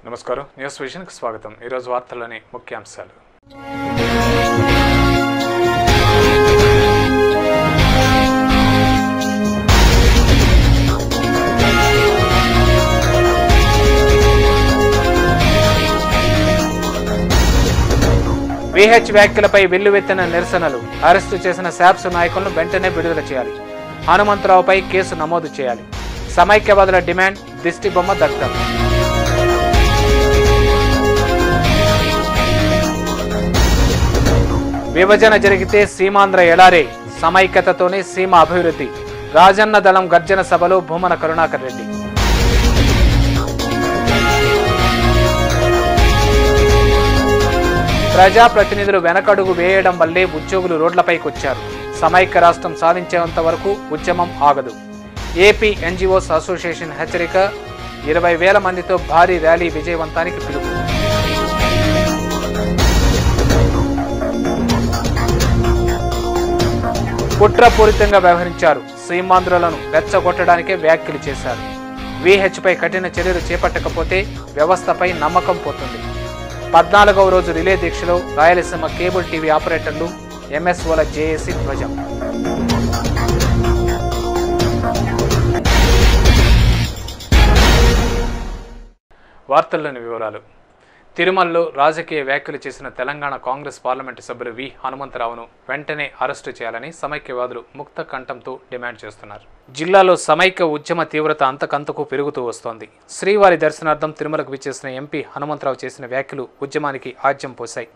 నమస్కారం న్యూస్ విజన్కి స్వాగతం. ఈరోజు వార్తల్లోని ముఖ్యాంశాలు. విహెచ్ వ్యాఖ్యలపై వెల్లువెత్తిన నిరసనలు. అరెస్టు చేసిన శాప్స్ నాయకులను వెంటనే విడుదల చేయాలి. హనుమంతరావుపై కేసు నమోదు చేయాలి. సమైక్యవాదుల డిమాండ్. దిష్టిబొమ్మ దగ్ధం. విభజన జరిగితే సీమాంధ్ర ఎడారే, సమైక్యతతోనే సీమ అభివృద్ధి. రాజన్న దళం గర్జన సభలో భూమన కరుణాకర్ రెడ్డి. ప్రజాప్రతినిధులు వెనకడుగు వేయడం వల్లే ఉద్యోగులు రోడ్లపైకొచ్చారు. సమైక్య రాష్ట్రం సాధించేంత వరకు ఉద్యమం ఆగదు. ఏపీ ఎన్జీఓస్ అసోసియేషన్ హెచ్చరిక. 20,000 మందితో భారీ ర్యాలీ విజయవంతానికి పిలుపు. కుట్రపూరితంగా వ్యవహరించారు. సీమాంధ్రులను రెచ్చగొట్టడానికే వ్యాఖ్యలు చేశారు. విహెచ్పై కఠిన చర్యలు చేపట్టకపోతే వ్యవస్థపై నమ్మకం పోతుంది. 14వ రోజు రిలే దీక్షలో రాయలసీమ కేబుల్ టీవీ ఆపరేటర్లు, ఎంఎస్ఓల జేఏసీ ధ్వజం. వార్తల్లోని వివరాలు. తిరుమలలో రాజకీయ వ్యాఖ్యలు చేసిన తెలంగాణ కాంగ్రెస్ పార్లమెంటు సభ్యులు వి హనుమంతరావును వెంటనే అరెస్టు చేయాలని సమైక్యవాదులు ముక్త కంఠంతో డిమాండ్ చేస్తున్నారు. జిల్లాలో సమైక్య ఉద్యమ తీవ్రత అంతకంతకు పెరుగుతూ వస్తోంది. శ్రీవారి దర్శనార్థం తిరుమలకు విచ్చేసిన ఎంపీ హనుమంతరావు చేసిన వ్యాఖ్యలు ఉద్యమానికి ఆజ్యం పోశాయి.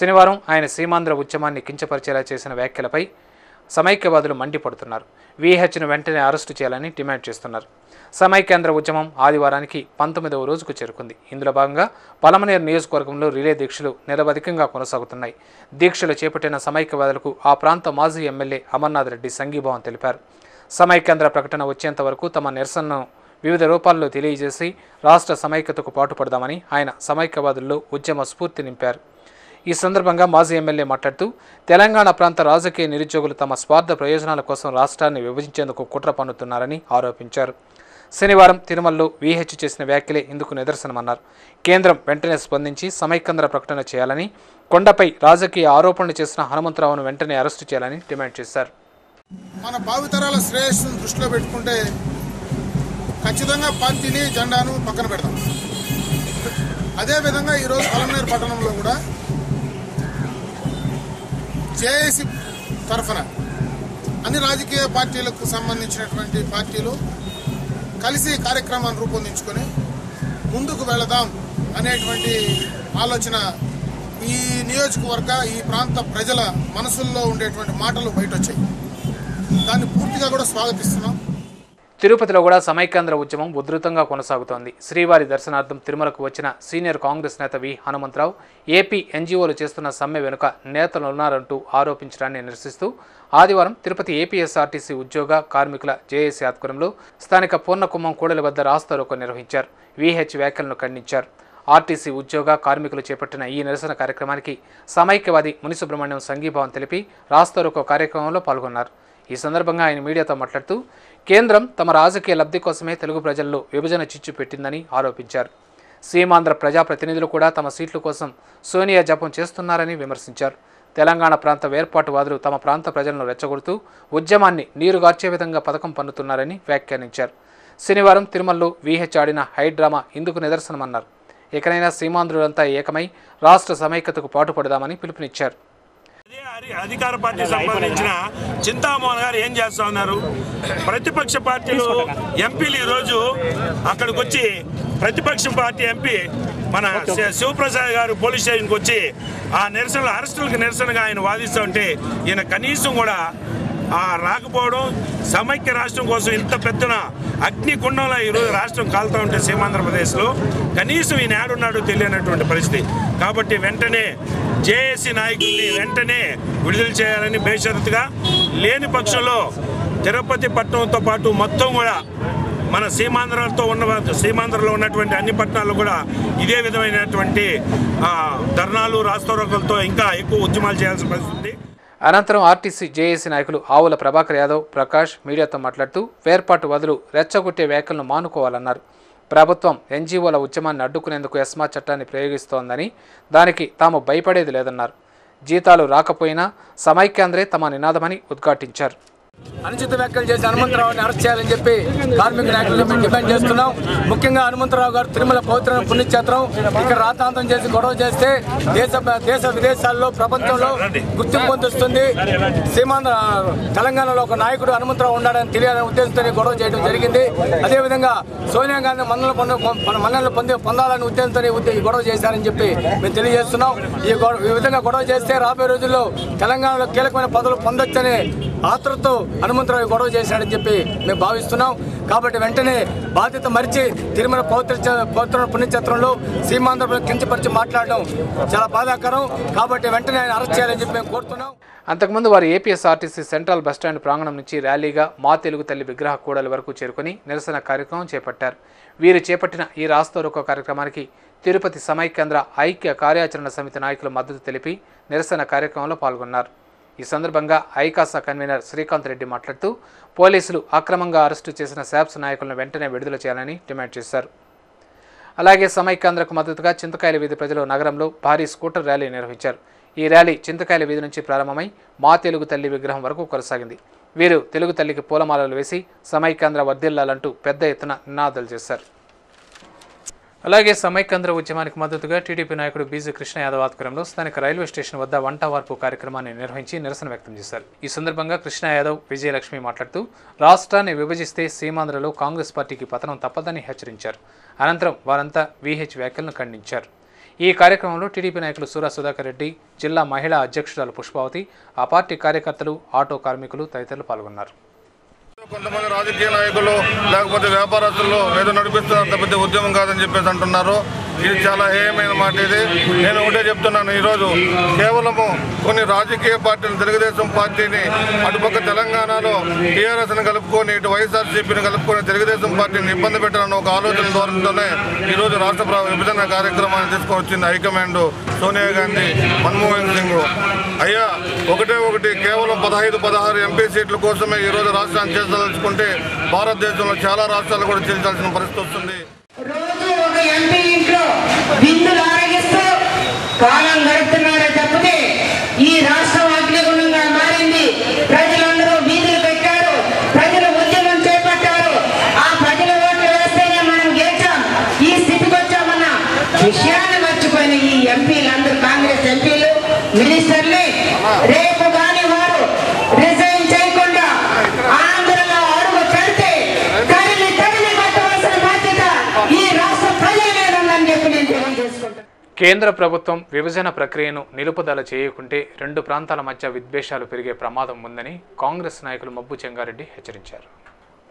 శనివారం ఆయన సీమాంధ్ర ఉద్యమాన్ని కించపరిచేలా చేసిన వ్యాఖ్యలపై సమైక్యవాదులు మండిపడుతున్నారు. విహెచ్ను వెంటనే అరెస్టు చేయాలని డిమాండ్ చేస్తున్నారు. సమైక్యాంధ్ర ఉద్యమం ఆదివారానికి 19వ రోజుకు చేరుకుంది. ఇందులో భాగంగా పలమనేరు నియోజకవర్గంలో రిలే దీక్షలు నిరవధికంగా కొనసాగుతున్నాయి. దీక్షలు చేపట్టిన సమైక్యవాదులకు ఆ ప్రాంత మాజీ ఎమ్మెల్యే అమర్నాథ్ రెడ్డి సంఘీభావం తెలిపారు. సమైక్యాంధ్ర ప్రకటన వచ్చేంత వరకు తమ నిరసనను వివిధ రూపాల్లో తెలియజేసి రాష్ట్ర సమైక్యతకు పాటుపడదామని ఆయన సమైక్యవాదుల్లో ఉద్యమ స్ఫూర్తి నింపారు. ఈ సందర్భంగా మాజీ ఎమ్మెల్యే మాట్లాడుతూ తెలంగాణ ప్రాంత రాజకీయ నిరుద్యోగులు తమ స్వార్థ ప్రయోజనాల కోసం రాష్ట్రాన్ని విభజించేందుకు కుట్ర పన్నుతున్నారని ఆరోపించారు. శనివారం తిరుమలలో విహెచ్ చేసిన వ్యాఖ్యలే ఇందుకు నిదర్శనమన్నారు. కేంద్రం వెంటనే స్పందించి సమైక్యాంధ్ర ప్రకటన చేయాలని, కొండపై రాజకీయ ఆరోపణలు చేసిన హనుమంతరావును వెంటనే అరెస్టు చేయాలని డిమాండ్ చేశారు. మన భావితరాల శ్రేయస్సును దృష్టిలో పెట్టుకుంటే ఖచ్చితంగా పార్టీని జెండాను పక్కన పెడతాం. అదేవిధంగా ఈరోజు పలమనేరు పట్టణంలో కూడా జేఏసీ తరఫున అన్ని రాజకీయ పార్టీలకు సంబంధించినటువంటి పార్టీలు కలిసి కార్యక్రమాన్ని రూపొందించుకొని ముందుకు వెళదాం అనేటువంటి ఆలోచన ఈ నియోజకవర్గ ఈ ప్రాంత ప్రజల మనసుల్లో ఉండేటువంటి మాటలు బయట వచ్చాయి. దాన్ని పూర్తిగా కూడా స్వాగతిస్తున్నాం. తిరుపతిలో కూడా సమైక్యాంధ్ర ఉద్యమం ఉధృతంగా కొనసాగుతోంది. శ్రీవారి దర్శనార్థం తిరుమలకు వచ్చిన సీనియర్ కాంగ్రెస్ నేత వి హనుమంతరావు ఏపీ ఎన్జీఓలు చేస్తున్న సమ్మె వెనుక నేతలున్నారంటూ ఆరోపించడాన్ని నిరసిస్తూ ఆదివారం తిరుపతి ఏపీఎస్ఆర్టీసీ ఉద్యోగ కార్మికుల జేఏసీ ఆధ్వర్యంలో స్థానిక పూర్ణకుంభం కూడలి వద్ద రాస్తారోకో నిర్వహించారు. విహెచ్ వ్యాఖ్యలను ఖండించారు. ఆర్టీసీ ఉద్యోగ కార్మికులు చేపట్టిన ఈ నిరసన కార్యక్రమానికి సమైక్యవాది మునిసుబ్రహ్మణ్యం సంఘీభావం తెలిపి రాస్తారోకో కార్యక్రమంలో పాల్గొన్నారు. ఈ సందర్భంగా ఆయన మీడియాతో మాట్లాడుతూ కేంద్రం తమ రాజకీయ లబ్ధి కోసమే తెలుగు ప్రజల్లో విభజన చిచ్చు పెట్టిందని ఆరోపించారు. సీమాంధ్ర ప్రజాప్రతినిధులు కూడా తమ సీట్ల కోసం సోనియా జపం చేస్తున్నారని విమర్శించారు. తెలంగాణ ప్రాంత వేర్పాటువాదులు తమ ప్రాంత ప్రజలను రెచ్చగొడుతూ ఉద్యమాన్ని నీరుగార్చే విధంగా పథకం పన్నుతున్నారని వ్యాఖ్యానించారు. శనివారం తిరుమలలో విహెచ్ ఆడిన హైడ్రామా ఇందుకు నిదర్శనమన్నారు. ఎక్కడైనా సీమాంధ్రులంతా ఏకమై రాష్ట్ర సమైక్యతకు పాటుపడదామని పిలుపునిచ్చారు. అధికార పార్టీ సంబంధించిన చింతామోహన్ గారు ఏం చేస్తా ఉన్నారు? ప్రతిపక్ష పార్టీలు ఎంపీలు ఈరోజు అక్కడికి వచ్చి ప్రతిపక్ష పార్టీ ఎంపీ మన శివప్రసాద్ గారు పోలీస్ స్టేషన్కి వచ్చి ఆ నిరసనలు అరెస్టులకు నిరసనగా ఆయన వాదిస్తూ ఉంటే ఈయన కనీసం కూడా రాకపోవడం, సమైక్య రాష్ట్రం కోసం ఇంత పెద్దన అగ్నికుండంలో ఈరోజు రాష్ట్రం కాలుతూ ఉంటే సీమాంధ్రప్రదేశ్లో కనీసం ఈయన ఏడున్నాడో తెలియనటువంటి పరిస్థితి. కాబట్టి వెంటనే జేఏసీ నాయకుల్ని వెంటనే విడుదల చేయాలని బేషరతుగా, లేని పక్షంలో తిరుపతి పట్టణంతో పాటు మొత్తం కూడా మన సీమాంధ్రలో ఉన్నటువంటి అన్ని పట్టణాల్లో కూడా ఇదే విధమైనటువంటి ధర్నాలు రాస్తారోకోలతో ఇంకా ఎక్కువ ఉద్యమాలు చేయాల్సిన పరిస్థితి. అనంతరం ఆర్టీసీ జేఏసీ నాయకులు ఆవుల ప్రభాకర్ యాదవ్, ప్రకాష్ మీడియాతో మాట్లాడుతూ వేర్పాటు వదులు రెచ్చగొట్టే వ్యాఖ్యలను మానుకోవాలన్నారు. ప్రభుత్వం ఎన్జీఓల ఉద్యమాన్ని అడ్డుకునేందుకు ఎస్మా చట్టాన్ని ప్రయోగిస్తోందని, దానికి తాము భయపడేది లేదన్నారు. జీతాలు రాకపోయినా సమైక్యాంధ్రే తమ నినాదమని ఉద్ఘాటించారు. అనుచిత వ్యాఖ్యలు చేసి హనుమంతరావుని అరెస్ట్ చేయాలని చెప్పి కార్మిక నాయకులు మేము డిమాండ్ చేస్తున్నాం. ముఖ్యంగా హనుమంతరావు గారు తిరుమల పవిత్ర పుణ్యక్షేత్రం ఇక్కడ రాతాంతం చేసి గొడవ చేస్తే దేశ విదేశాల్లో ప్రపంచంలో గుర్తింపు పొందుతుంది. సీమాంధ్ర తెలంగాణలో ఒక నాయకుడు హనుమంతరావు ఉన్నాడని తెలియాలనే ఉద్దేశంతో గొడవ చేయడం జరిగింది. అదేవిధంగా సోనియా గాంధీ మన్ననలు పొందాలనే ఉద్దేశంతో గొడవ చేశారని చెప్పి మేము తెలియజేస్తున్నాం. ఈ విధంగా గొడవ చేస్తే రాబోయే రోజుల్లో తెలంగాణలో కీలకమైన పదవులు పొందొచ్చనే ఆతృతతో హనుమంతరావు గొడవ చేశాడని చెప్పి మేము భావిస్తున్నాం. కాబట్టి వెంటనే బాధ్యత మరిచి తిరుమల పవిత్ర పుణ్యక్షేత్రంలో సీమాంధ్ర కించపరిచి మాట్లాడడం చాలా బాధాకరం. కాబట్టి వెంటనే ఆయన అరెస్ట్ చేయాలని చెప్పి మేము కోరుతున్నాం. అంతకుముందు వారు ఏపీఎస్ఆర్టీసీ సెంట్రల్ బస్టాండ్ ప్రాంగణం నుంచి ర్యాలీగా మా తెలుగు తల్లి విగ్రహ కూడలి వరకు చేరుకుని నిరసన కార్యక్రమం చేపట్టారు. వీరు చేపట్టిన ఈ రాస్తారోకో కార్యక్రమానికి తిరుపతి సమైక్యాంధ్ర ఐక్య కార్యాచరణ సమితి నాయకులు మద్దతు తెలిపి నిరసన కార్యక్రమంలో పాల్గొన్నారు. ఈ సందర్భంగా ఐకాసా కన్వీనర్ శ్రీకాంత్ రెడ్డి మాట్లాడుతూ పోలీసులు అక్రమంగా అరెస్టు చేసిన శాప్స్ నాయకులను వెంటనే విడుదల చేయాలని డిమాండ్ చేశారు. అలాగే సమైక్యాంధ్రకు మద్దతుగా చింతకాయల వీధి ప్రజలు నగరంలో భారీ స్కూటర్ ర్యాలీ నిర్వహించారు. ఈ ర్యాలీ చింతకాయల వీధి నుంచి ప్రారంభమై మా తెలుగు తల్లి విగ్రహం వరకు కొనసాగింది. వీరు తెలుగు తల్లికి పూలమాలలు వేసి సమైక్యాంధ్ర వర్ధిల్లాలంటూ పెద్ద ఎత్తున నినాదాలు చేశారు. అలాగే సమైక్యాంధ్ర ఉద్యమానికి మద్దతుగా టీడీపీ నాయకుడు బీజీ కృష్ణ యాదవ్ ఆధ్వర్యంలో స్థానిక రైల్వే స్టేషన్ వద్ద వంట వార్పు కార్యక్రమాన్ని నిర్వహించి నిరసన వ్యక్తం చేశారు. ఈ సందర్భంగా కృష్ణ యాదవ్, విజయలక్ష్మి మాట్లాడుతూ రాష్ట్రాన్ని విభజిస్తే సీమాంధ్రలో కాంగ్రెస్ పార్టీకి పతనం తప్పదని హెచ్చరించారు. అనంతరం వారంతా వీహెచ్ వ్యాఖ్యలను ఖండించారు. ఈ కార్యక్రమంలో టీడీపీ నాయకులు సూరా సుధాకర్ రెడ్డి, జిల్లా మహిళా అధ్యక్షురాలు పుష్పావతి, ఆ పార్టీ కార్యకర్తలు, ఆటో కార్మికులు తదితరులు పాల్గొన్నారు. కొంతమంది రాజకీయ నాయకులు లేకపోతే వ్యాపారస్తులు ఏదో నడిపిస్తున్నారు తప్పితే ఉద్యమం కాదని చెప్పేసి అంటున్నారు. ఇది చాలా హేయమైన మాట. ఇది నేను ఒకటే చెప్తున్నాను, ఈరోజు కేవలము కొన్ని రాజకీయ పార్టీలు తెలుగుదేశం పార్టీని అటుపక్క తెలంగాణలో టీఆర్ఎస్ని కలుపుకొని ఇటు వైఎస్ఆర్సీపీని కలుపుకొని తెలుగుదేశం పార్టీని ఇబ్బంది పెట్టాలన్న ఒక ఆలోచన ధోరణితోనే ఈరోజు రాష్ట్ర విభజన కార్యక్రమాన్ని తీసుకొని వచ్చింది హైకమాండ్ సోనియా గాంధీ, మన్మోహన్ సింగ్. అయ్యా ఒకటి కేవలం 15-16 ఎంపీ సీట్ల కోసమే ఈరోజు రాష్ట్రాన్ని చేర్చదలుచుకుంటే భారతదేశంలో చాలా రాష్ట్రాలు కూడా చేర్చాల్సిన పరిస్థితి వస్తుంది. రోజు ఒక ఎంపీ ఇంట్లో విందులు ఆరగిస్తూ కాలం గడుపుతున్నారే తప్పితే ఈ రాష్ట్రం అగ్నిగుణంగా మారింది. ప్రజలందరూ వీధులు పెట్టారు, ప్రజలు ఉద్యమం చేపట్టారు. ఆ ప్రజల ఓట్లు వేస్తేనే మనం గెలిచాం, ఈ స్థితికి వచ్చామన్న విషయాన్ని మర్చిపోయిన ఈ ఎంపీలందరూ, కాంగ్రెస్ ఎంపీలు, మినిస్టర్లే రేపు కానీ వారు రిజైన్ చేయకుండా ఆంధ్రలో అడుగు పెడితే తరిమి కట్టవలసిన బాధ్యత ఈ రాష్ట్ర ప్రజల మీద ఉందని చెప్పి నేను తెలియజేసుకుంటాను. కేంద్ర ప్రభుత్వం విభజన ప్రక్రియను నిలుపుదల చేయకుంటే 2 ప్రాంతాల మధ్య విద్వేషాలు పెరిగే ప్రమాదం ఉందని కాంగ్రెస్ నాయకులు మబ్బు చెంగారెడ్డి హెచ్చరించారు.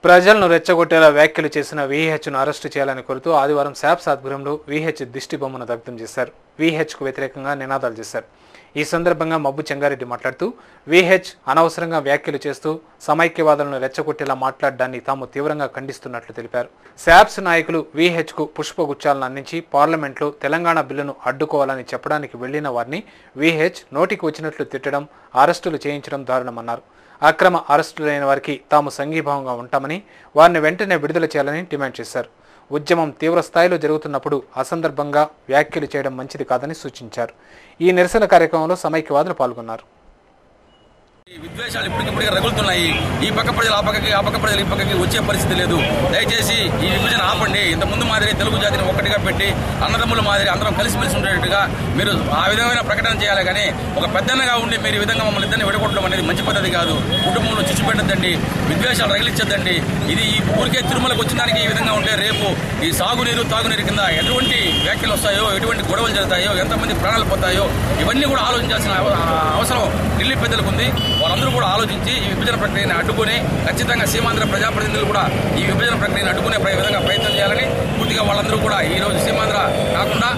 ప్రజలను రెచ్చగొట్టేలా వ్యాఖ్యలు చేసిన వీహెచ్ను అరెస్టు చేయాలని కోరుతూ ఆదివారం శాప్స్ ఆధ్వర్యంలో వీహెచ్ దిష్టి బొమ్మను దగ్ధం చేశారు. వీహెచ్కు వ్యతిరేకంగా నినాదాలు చేశారు. ఈ సందర్భంగా మబ్బు చెంగారెడ్డి మాట్లాడుతూ వీహెచ్ అనవసరంగా వ్యాఖ్యలు చేస్తూ సమైక్యవాదులను రెచ్చగొట్టేలా మాట్లాడడాన్ని తాము తీవ్రంగా ఖండిస్తున్నట్లు తెలిపారు. శాప్స్ నాయకులు వీహెచ్కు పుష్పగుచ్చాలను అందించి పార్లమెంట్లో తెలంగాణ బిల్లును అడ్డుకోవాలని చెప్పడానికి వెళ్లిన వారిని వీహెచ్ నోటికి వచ్చినట్లు తిట్టడం, అరెస్టులు చేయించడం దారుణమన్నారు. అక్రమ అరెస్టులైన వారికి తాము సంఘీభావంగా ఉంటామని, వారిని వెంటనే విడుదల చేయాలని డిమాండ్ చేశారు. ఉద్యమం తీవ్ర స్థాయిలో జరుగుతున్నప్పుడు అసందర్భంగా వ్యాఖ్యలు చేయడం మంచిది కాదని సూచించారు. ఈ నిరసన కార్యక్రమంలో సమైక్యవాదులు పాల్గొన్నారు. ఈ విద్వేషాలు ఇప్పటికిప్పటికే రగులుతున్నాయి. ఈ పక్క ప్రజలు ఆ పక్క ప్రజలు ఈ పక్కకి వచ్చే పరిస్థితి లేదు. దయచేసి ఈ విభజన ఆపండి. ఇంత ముందు మాదిరి తెలుగు జాతిని ఒక్కటిగా పెట్టి అన్నదమ్ముల మాదిరి అందరం కలిసిమెలిసి ఉండేట్టుగా మీరు ఆ విధమైన ప్రకటన చేయాలి. కానీ ఒక పెద్దన్నగా ఉండి మీరు ఈ విధంగా మమ్మల్ని ఇద్దరిని విడగొట్టడం అనేది మంచి పద్ధతి కాదు. కుటుంబంలో చిచ్చు పెట్టద్దండి, విద్వేషాలు రగిలించద్దండి. ఇది ఈ ఊరికే తిరుమలకు వచ్చిన దానికి ఈ విధంగా ఉంటే రేపు ఈ సాగునీరు తాగునీరు కింద ఎటువంటి వ్యాఖ్యలు వస్తాయో, ఎటువంటి గొడవలు జరుగుతాయో, ఎంతమంది ప్రాణాలు పోతాయో ఇవన్నీ కూడా ఆలోచించాల్సిన అవసరం ఢిల్లీ పెద్దలకు ఉంది. వారందరూ కూడా ఆలోచించి ఈ విభజన ప్రక్రియను అడ్డుకొని ఖచ్చితంగా సీమాంధ్ర ప్రజాప్రతినిధులు కూడా ఈ విభజన ప్రక్రియను అడ్డుకునే విధంగా ప్రయత్నం చేయాలని పూర్తిగా వాళ్ళందరూ కూడా ఈ రోజు సీమాంధ్ర కాకుండా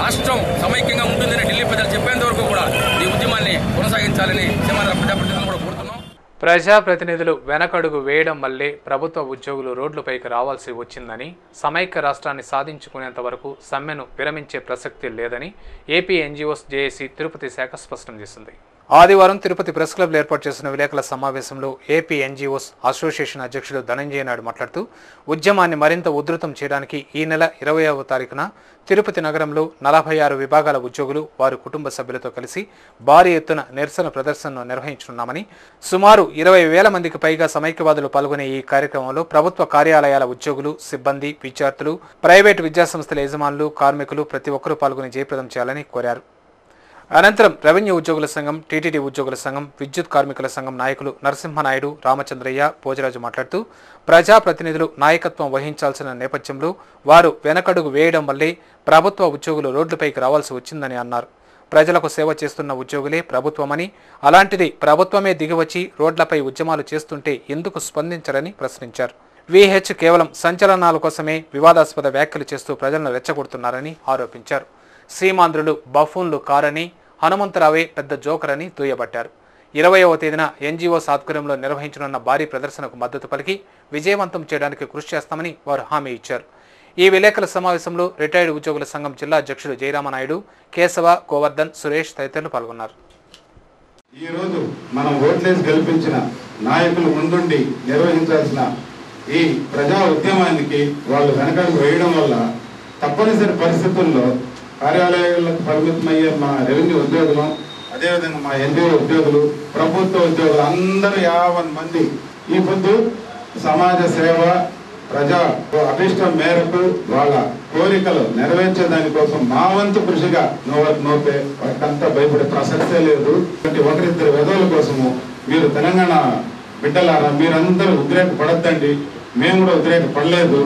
రాష్ట్రం సమైక్యంగా ఉంటుందని ఢిల్లీ ప్రజలు చెప్పేంత వరకు కూడా ఈ ఉద్యమాన్ని కొనసాగించాలని సీమాంధ్ర ప్రజాప్రతినిధులు కూడా కోరుతున్నాం. ప్రజాప్రతినిధులు వెనకడుగు వేయడం వల్లే ప్రభుత్వ ఉద్యోగులు రోడ్లపైకి రావాల్సి వచ్చిందని, సమైక్య రాష్ట్రాన్ని సాధించుకునేంత వరకు సమ్మెను విరమించే ప్రసక్తి లేదని ఏపీ ఎన్జీఓస్ జేఏసీ తిరుపతి శాఖ స్పష్టం చేసింది. ఆదివారం తిరుపతి ప్రెస్ క్లబ్లో ఏర్పాటు చేసిన విలేకరుల సమావేశంలో ఏపీ ఎన్జీఓస్ అసోసియేషన్ అధ్యక్షుడు ధనంజయ నాయుడు మాట్లాడుతూ ఉద్యమాన్ని మరింత ఉధృతం చేయడానికి ఈ నెల 20వ తారీఖున తిరుపతి నగరంలో 46 విభాగాల ఉద్యోగులు వారి కుటుంబ సభ్యులతో కలిసి భారీ ఎత్తున నిరసన ప్రదర్శనను నిర్వహించనున్నామని, సుమారు 20,000 మందికి పైగా సమైక్యవాదులు పాల్గొనే ఈ కార్యక్రమంలో ప్రభుత్వ కార్యాలయాల ఉద్యోగులు, సిబ్బంది, విద్యార్థులు, ప్రైవేటు విద్యాసంస్థల యజమానులు, కార్మికులు ప్రతి ఒక్కరూ పాల్గొని జయప్రదం చేయాలని కోరారు. అనంతరం రెవెన్యూ ఉద్యోగుల సంఘం, టీటీడీ ఉద్యోగుల సంఘం, విద్యుత్ కార్మికుల సంఘం నాయకులు నరసింహనాయుడు, రామచంద్రయ్య, పోజరాజు మాట్లాడుతూ ప్రజాప్రతినిధులు నాయకత్వం వహించాల్సిన నేపథ్యంలో వారు వెనకడుగు వేయడం వల్లే ప్రభుత్వ ఉద్యోగులు రోడ్లపైకి రావాల్సి వచ్చిందని అన్నారు. ప్రజలకు సేవ చేస్తున్న ఉద్యోగులే ప్రభుత్వమని, అలాంటిది ప్రభుత్వమే దిగివచ్చి రోడ్లపై ఉద్యమాలు చేస్తుంటే ఎందుకు స్పందించరని ప్రశ్నించారు. వీహెచ్ కేవలం సంచలనాల కోసమే వివాదాస్పద వ్యాఖ్యలు చేస్తూ ప్రజలను రెచ్చగొడుతున్నారని ఆరోపించారు. సీమాంధ్రులు బఫూన్లు కారని, హనుమంతరావే పెద్ద జోకర్ అని దుయ్యబట్టారు. 20వ తేదీన ఎన్జీఓస్ ఆధ్వర్యంలో నిర్వహించనున్న భారీ ప్రదర్శనకు మద్దతు పలికి విజయవంతం చేయడానికి కృషి చేస్తామని వారు హామీ ఇచ్చారు. ఈ విలేకరుల సమావేశంలో రిటైర్డ్ ఉద్యోగుల సంఘం జిల్లా అధ్యక్షుడు జయరామనాయుడు, కేశవ, గోవర్ధన్, సురేష్ తదితరులు పాల్గొన్నారు. ఈ రోజు మనం ఓట్లేసి గెలిపించిన నాయకులు ముందుండి నిర్వహించాల్సిన ఈ ప్రజా ఉద్యమానికి వాళ్ళు వెనకడుగు వేయడం వల్ల తప్పనిసరి పరిస్థితుల్లో కార్యాలయాలకు పరిమితమయ్యే మా రెవెన్యూ ఉద్యోగులు, అదేవిధంగా మా ఎన్జిఓ ఉద్యోగులు, ప్రభుత్వ ఉద్యోగులు అందరూ 50 మంది ఈ పొద్దు సమాజ సేవ, ప్రజా అభిష్టం మేరకు వాళ్ళ కోరికలు నెరవేర్చేదానికోసం మా వంతు కృషిగా నోపే వాటికంతా భయపడే ప్రసక్తే లేదు. ఒకరిద్దరు వెధవుల కోసము మీరు తెలంగాణ బిడ్డలారా మీరందరూ ఉద్రేకపడద్దండి. మేము కూడా ఉద్రేకపడలేదు.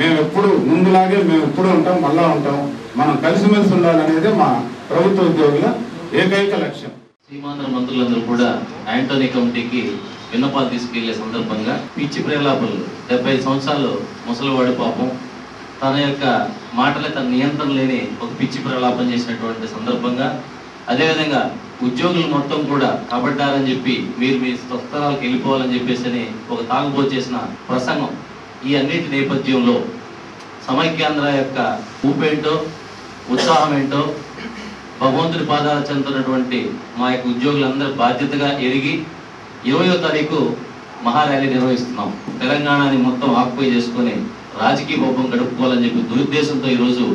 మేము ఎప్పుడు ముందులాగే మేము ఎప్పుడు ఉంటాం, మళ్ళా ఉంటాం. మనం కలిసిమెలిసి ఉండాలనేదే మా ప్రభుత్వ ఉద్యోగుల ఏకైక లక్ష్యం. సీమాంధ్ర మంత్రులందరూ కూడా యాంటోనీ కమిటీకి విన్నపాలు తీసుకెళ్లే సందర్భంగా పిచ్చి ప్రేలాపలు 75 సంవత్సరాలు ముసలివాడి పాపం తన యొక్క మాటలే తన నియంత్రణ లేని ఒక పిచ్చి ప్రలాపం చేసినటువంటి సందర్భంగా, అదేవిధంగా ఉద్యోగులు మొత్తం కూడా కబడ్డారని చెప్పి మీరు మీ స్వస్థలాలకు వెళ్ళిపోవాలని చెప్పేసి ఒక తాగుబోతు చేసిన ప్రసంగం, ఈ అన్నిటి నేపథ్యంలో సమైక్యాంధ్ర యొక్క ఊపేంటో ఉత్సాహం ఏంటో భగవంతుడి పాదాలు చెందుతున్నటువంటి మా యొక్క ఉద్యోగులందరూ బాధ్యతగా ఎరిగి 20వ తారీఖు మహార్యాలీ నిర్వహిస్తున్నాం. తెలంగాణని మొత్తం ఆక్యుపై చేసుకొని రాజకీయ పబ్బం గడుపుకోవాలని చెప్పి దురుద్దేశంతో ఈరోజు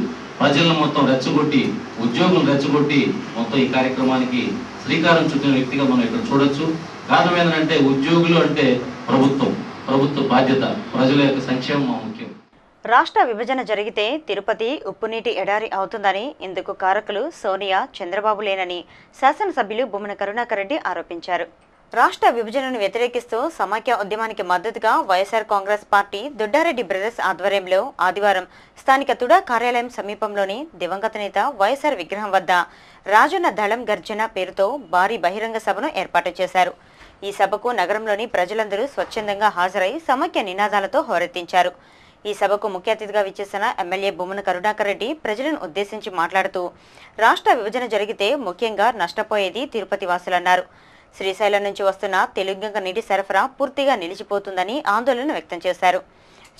ప్రజలను మొత్తం రెచ్చగొట్టి, ఉద్యోగులను రెచ్చగొట్టి మొత్తం ఈ కార్యక్రమానికి శ్రీకారం చుట్టిన వ్యక్తిగా మనం ఇక్కడ చూడొచ్చు. కారణం ఏంటంటే ఉద్యోగులు అంటే ప్రభుత్వ బాధ్యత, ప్రజల యొక్క సంక్షేమం ముఖ్యం. రాష్ట్ర విభజన జరిగితే తిరుపతి ఉప్పునీటి ఎడారి అవుతుందని, ఇందుకు కారకులు సోనియా, చంద్రబాబు లేనని శాసనసభ్యులు బొమ్మన కరుణాకర్ రెడ్డి ఆరోపించారు. రాష్ట్ర విభజనను వ్యతిరేకిస్తూ సమాఖ్య ఉద్యమానికి మద్దతుగా వైఎస్ఆర్ కాంగ్రెస్ పార్టీ దుడ్డారెడ్డి బ్రదర్స్ ఆధ్వర్యంలో ఆదివారం స్థానిక తుడా కార్యాలయం సమీపంలోని దివంగత నేత వైఎస్ఆర్ విగ్రహం వద్ద రాజన్న దళం గర్జన పేరుతో భారీ బహిరంగ సభను ఏర్పాటు చేశారు. ఈ సభకు నగరంలోని ప్రజలందరూ స్వచ్ఛందంగా హాజరై సమాఖ్య నినాదాలతో హోరెత్తించారు. ఈ సభకు ముఖ్య అతిథిగా విచ్చేసిన ఎమ్మెల్యే బొమ్మన కరుణాకర్ రెడ్డి ప్రజలను ఉద్దేశించి మాట్లాడుతూ రాష్ట్ర విభజన జరిగితే ముఖ్యంగా నష్టపోయేది తిరుపతి వాసులన్నారు. శ్రీశైలం నుంచి వస్తున్న తెలుగంగ నీటి సరఫరా పూర్తిగా నిలిచిపోతుందని ఆందోళన వ్యక్తం చేశారు.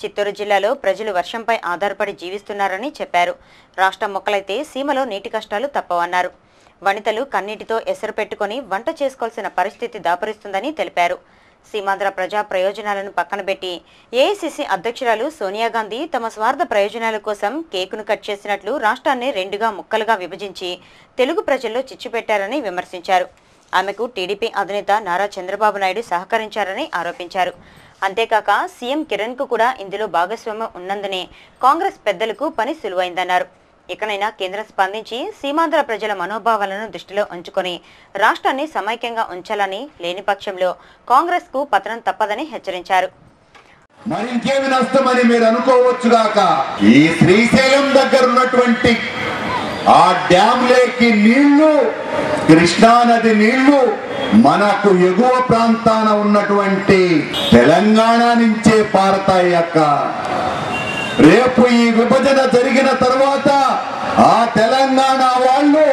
చిత్తూరు జిల్లాలో ప్రజలు వర్షంపై ఆధారపడి జీవిస్తున్నారని చెప్పారు. రాష్ట్రం మొక్కలైతే సీమలో నీటి కష్టాలు తప్పవన్నారు. వనితలు కన్నీటితో ఎసరు పెట్టుకుని వంట చేసుకోవాల్సిన పరిస్థితి దాపరిస్తుందని తెలిపారు. సీమాంధ్ర ప్రజా ప్రయోజనాలను పక్కన పెట్టి ఏఐసీసీ అధ్యక్షురాలు సోనియా గాంధీ తమ స్వార్థ ప్రయోజనాల కోసం కేకును కట్ చేసినట్లు రాష్ట్రాన్ని 2గా ముక్కలుగా విభజించి తెలుగు ప్రజల్లో చిచ్చు పెట్టారని విమర్శించారు. ఆమెకు టీడీపీ అధినేత నారా చంద్రబాబు నాయుడు సహకరించారని ఆరోపించారు. అంతేకాక సీఎం కిరణ్ కు కూడా ఇందులో భాగస్వామ్యం ఉన్నందునే కాంగ్రెస్ పెద్దలకు పని సులువైందన్నారు. ఇకనైనా కేంద్రం స్పందించి సీమాంధ్ర ప్రజల మనోభావాలను దృష్టిలో ఉంచుకొని రాష్ట్రాన్ని సమైక్యంగా ఉంచాలని, లేని పక్షంలో కాంగ్రెస్ కు పతనం తప్పదని హెచ్చరించారు. మరింకేమి నష్టమని మీరు అనుకోవచ్చుగాక, ఈ శ్రీశైలం దగ్గర ఉన్నటువంటి ఆ డ్యాంలేకి నీళ్లు, కృష్ణానది నీళ్లు మనకు ఎగువ ప్రాంతాన ఉన్నటువంటి తెలంగాణ నుంచే పారతాయి అక్క. రేపు ఈ విభజన జరిగిన తర్వాత ఆ తెలంగాణ వాళ్ళు